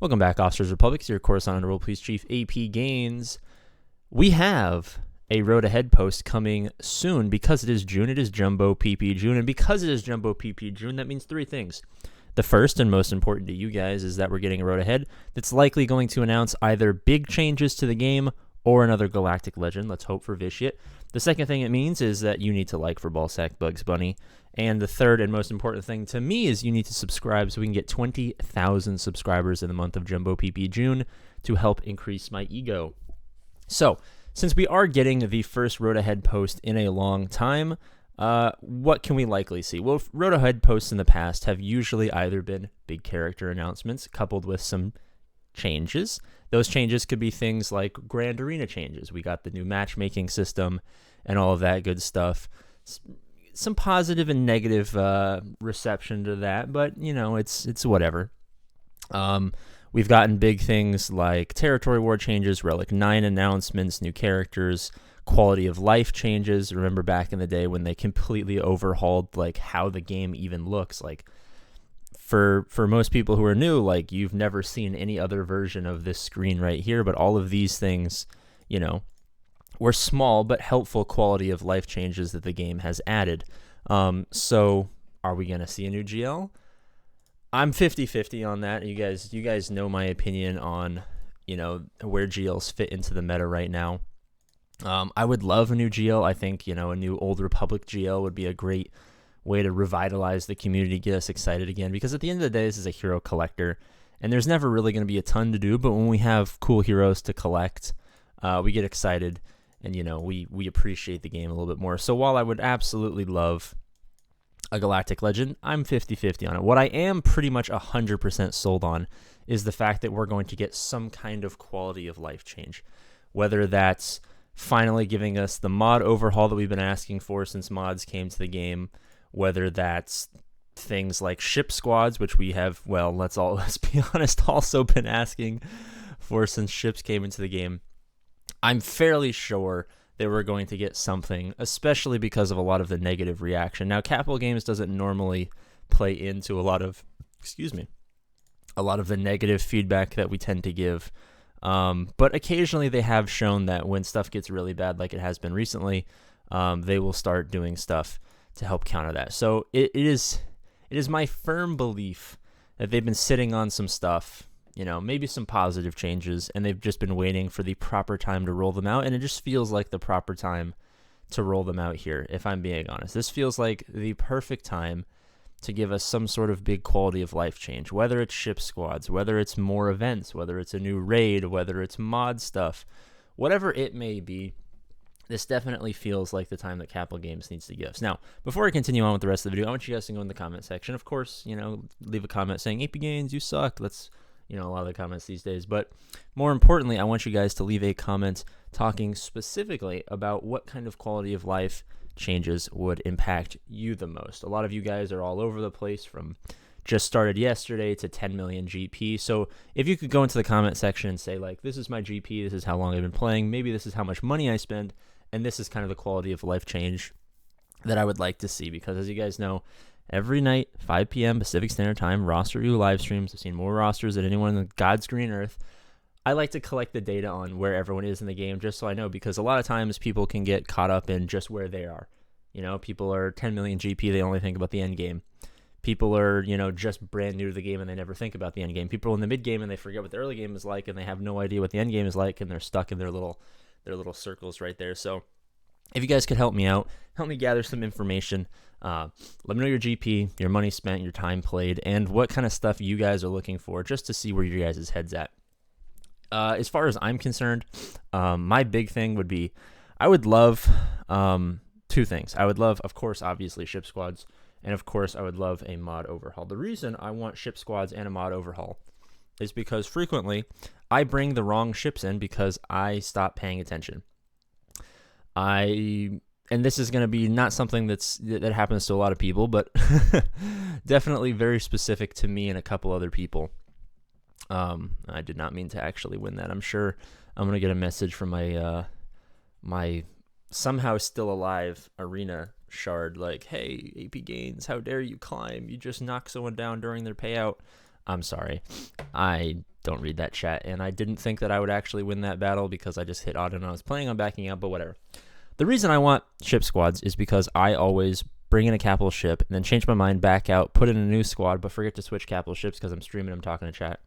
Welcome back, Officers Republic. It's your Coruscant Underworld Police Chief, APGAINS. We have a Road Ahead post coming soon because it is June. It is Jumbo PP June. And because it is Jumbo PP June, that means three things. The first and most important to you guys is that we're getting a Road Ahead that's likely going to announce either big changes to the game or another Galactic Legend. Let's hope for Vitiate. The second thing it means is that you need to like for Ballsack Bugs Bunny. And the third and most important thing to me is you need to subscribe so we can get 20,000 subscribers in the month of Jumbo PP June to help increase my ego. So, since we are getting the first Road Ahead post in a long time, what can we likely see? Well, Road Ahead posts in the past have usually either been big character announcements coupled with some changes. Those changes could be things like Grand Arena changes. We got the new matchmaking system and all of that good stuff. Some positive and negative reception to that, but you know, it's whatever. We've gotten big things like territory war changes, Relic 9 announcements, new characters, quality of life changes. Remember back in the day when they completely overhauled like how the game even looks. Like for most people who are new, like you've never seen any other version of this screen right here, but all of these things, you know, were small but helpful quality of life changes that the game has added. So are we going to see a new GL? I'm 50-50 on that. You guys know my opinion on, you know, where GLs fit into the meta right now. I would love a new GL. I think, you know, a new Old Republic GL would be a great way to revitalize the community, get us excited again, because at the end of the day, this is a hero collector, and there's never really going to be a ton to do, but when we have cool heroes to collect, we get excited, and, you know, we appreciate the game a little bit more. So while I would absolutely love a Galactic Legend, I'm 50-50 on it. What I am pretty much 100% sold on is the fact that we're going to get some kind of quality of life change, whether that's finally giving us the mod overhaul that we've been asking for since mods came to the game, whether that's things like ship squads, which we have, well, let's be honest, also been asking for since ships came into the game. I'm fairly sure that we're going to get something, especially because of a lot of the negative reaction. Now, Capital Games doesn't normally play into a lot of the negative feedback that we tend to give. But occasionally they have shown that when stuff gets really bad, like it has been recently, they will start doing stuff to help counter that. So it is my firm belief that they've been sitting on some stuff, you know, maybe some positive changes, and they've just been waiting for the proper time to roll them out, and it just feels like the proper time to roll them out here, if I'm being honest. This feels like the perfect time to give us some sort of big quality of life change, whether it's ship squads, whether it's more events, whether it's a new raid, whether it's mod stuff, whatever it may be. This definitely feels like the time that Capital Games needs to give us. Now, before I continue on with the rest of the video, I want you guys to go in the comment section. Of course, you know, leave a comment saying, APGAINS, you suck. That's, you know, a lot of the comments these days. But more importantly, I want you guys to leave a comment talking specifically about what kind of quality of life changes would impact you the most. A lot of you guys are all over the place, from just started yesterday to 10 million GP. So if you could go into the comment section and say, like, this is my GP, this is how long I've been playing, maybe this is how much money I spend, and this is kind of the quality of life change that I would like to see. Because as you guys know, every night, 5 p.m. Pacific Standard Time, roster review live streams. I've seen more rosters than anyone on God's green earth. I like to collect the data on where everyone is in the game, just so I know, because a lot of times people can get caught up in just where they are. You know, people are 10 million GP, they only think about the end game. People are, you know, just brand new to the game and they never think about the end game. People are in the mid game and they forget what the early game is like, and they have no idea what the end game is like, and they're stuck in their little circles right there. So if you guys could help me out, help me gather some information. Let me know your GP, your money spent, your time played, and what kind of stuff you guys are looking for, just to see where your guys' head's at. As far as I'm concerned, my big thing would be, I would love two things. I would love, of course, obviously ship squads, and of course I would love a mod overhaul. The reason I want ship squads and a mod overhaul is because frequently I bring the wrong ships in because I stop paying attention. And this is going to be not something that happens to a lot of people, but definitely very specific to me and a couple other people. I did not mean to actually win that. I'm sure I'm going to get a message from my somehow still alive arena shard like, hey, APGAINS, how dare you climb? You just knock someone down during their payout. I'm sorry. I don't read that chat. And I didn't think that I would actually win that battle because I just hit auto and I was planning on backing out, but whatever. The reason I want ship squads is because I always bring in a capital ship and then change my mind, back out, put in a new squad, but forget to switch capital ships because I'm streaming, I'm talking to chat.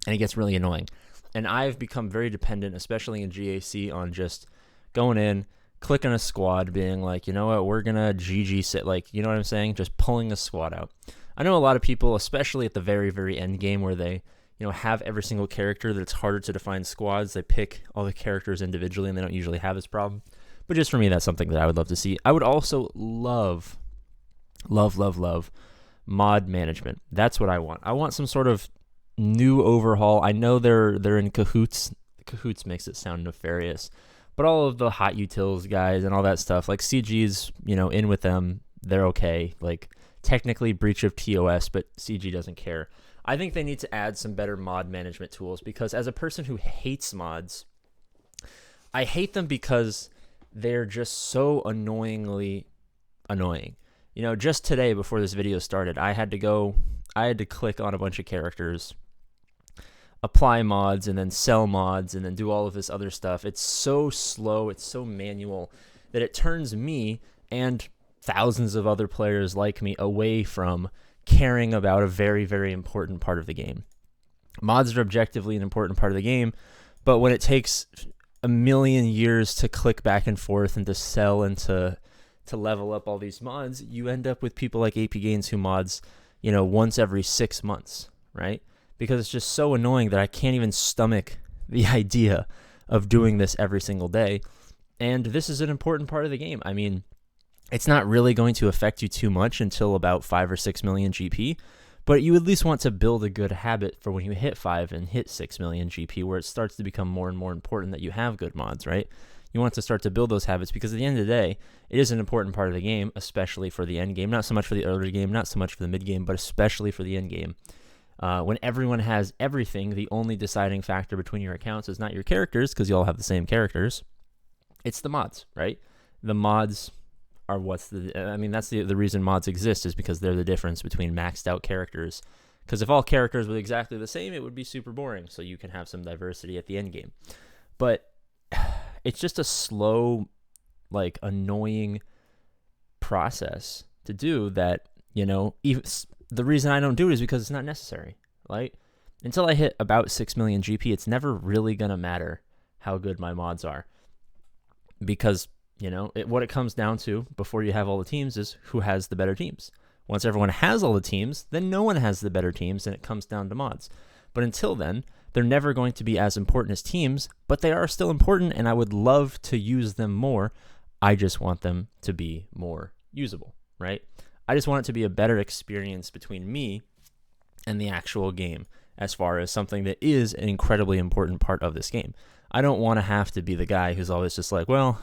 And it gets really annoying. And I've become very dependent, especially in GAC, on just going in, clicking a squad, being like, you know what, we're going to GG sit, like, you know what I'm saying? Just pulling a squad out. I know a lot of people, especially at the very, very end game where they, have every single character that it's harder to define squads. They pick all the characters individually and they don't usually have this problem. But just for me, that's something that I would love to see. I would also love mod management. That's what I want. I want some sort of new overhaul. I know they're in cahoots. Cahoots makes it sound nefarious. But all of the hot utils guys and all that stuff, like CG's, in with them, they're okay. Like, technically breach of TOS, but CG doesn't care. I think they need to add some better mod management tools because as a person who hates mods, I hate them because they're just so annoyingly annoying. Just today before this video started, I had to click on a bunch of characters, apply mods, and then sell mods, and then do all of this other stuff. It's so slow, it's so manual that it turns me and thousands of other players like me away from caring about a very, very important part of the game. Mods are objectively an important part of the game, but when it takes a million years to click back and forth and to sell and to level up all these mods, you end up with people like APGAINS who mods, once every 6 months, right? Because it's just so annoying that I can't even stomach the idea of doing this every single day. And this is an important part of the game. I mean, it's not really going to affect you too much until about 5 or 6 million GP, but you at least want to build a good habit for when you hit 5 and hit 6 million GP, where it starts to become more and more important that you have good mods, right? You want to start to build those habits because at the end of the day, it is an important part of the game, especially for the end game. Not so much for the early game, not so much for the mid game, but especially for the end game. When everyone has everything, the only deciding factor between your accounts is not your characters, because you all have the same characters. It's the mods, right? The mods are that's the reason mods exist, is because they're the difference between maxed out characters. Because if all characters were exactly the same, it would be super boring. So you can have some diversity at the end game. But it's just a slow, like, annoying process to do that, even the reason I don't do it is because it's not necessary, right? Until I hit about 6 million GP, it's never really going to matter how good my mods are. Because what it comes down to before you have all the teams is who has the better teams. Once everyone has all the teams, then no one has the better teams, and it comes down to mods. But until then, they're never going to be as important as teams, but they are still important, and I would love to use them more. I just want them to be more usable, right? I just want it to be a better experience between me and the actual game as far as something that is an incredibly important part of this game. I don't want to have to be the guy who's always just like, well,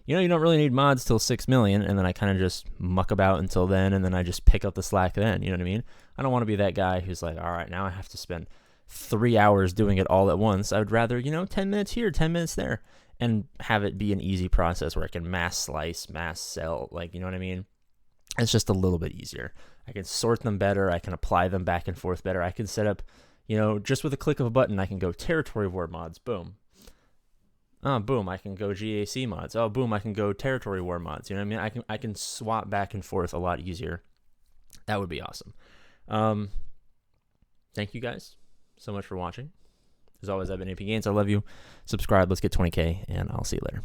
you don't really need mods till 6 million, and then I kind of just muck about until then, and then I just pick up the slack then, you know what I mean? I don't want to be that guy who's like, all right, now I have to spend 3 hours doing it all at once. I would rather, 10 minutes here, 10 minutes there, and have it be an easy process where I can mass slice, mass sell, like, you know what I mean? It's just a little bit easier. I can sort them better. I can apply them back and forth better. I can set up, just with a click of a button, I can go territory war mods, boom. Oh, boom, I can go GAC mods. Oh, boom, I can go territory war mods. You know what I mean? I can swap back and forth a lot easier. That would be awesome. Thank you guys so much for watching. As always, I've been APGAINS. I love you. Subscribe. Let's get 20K, and I'll see you later.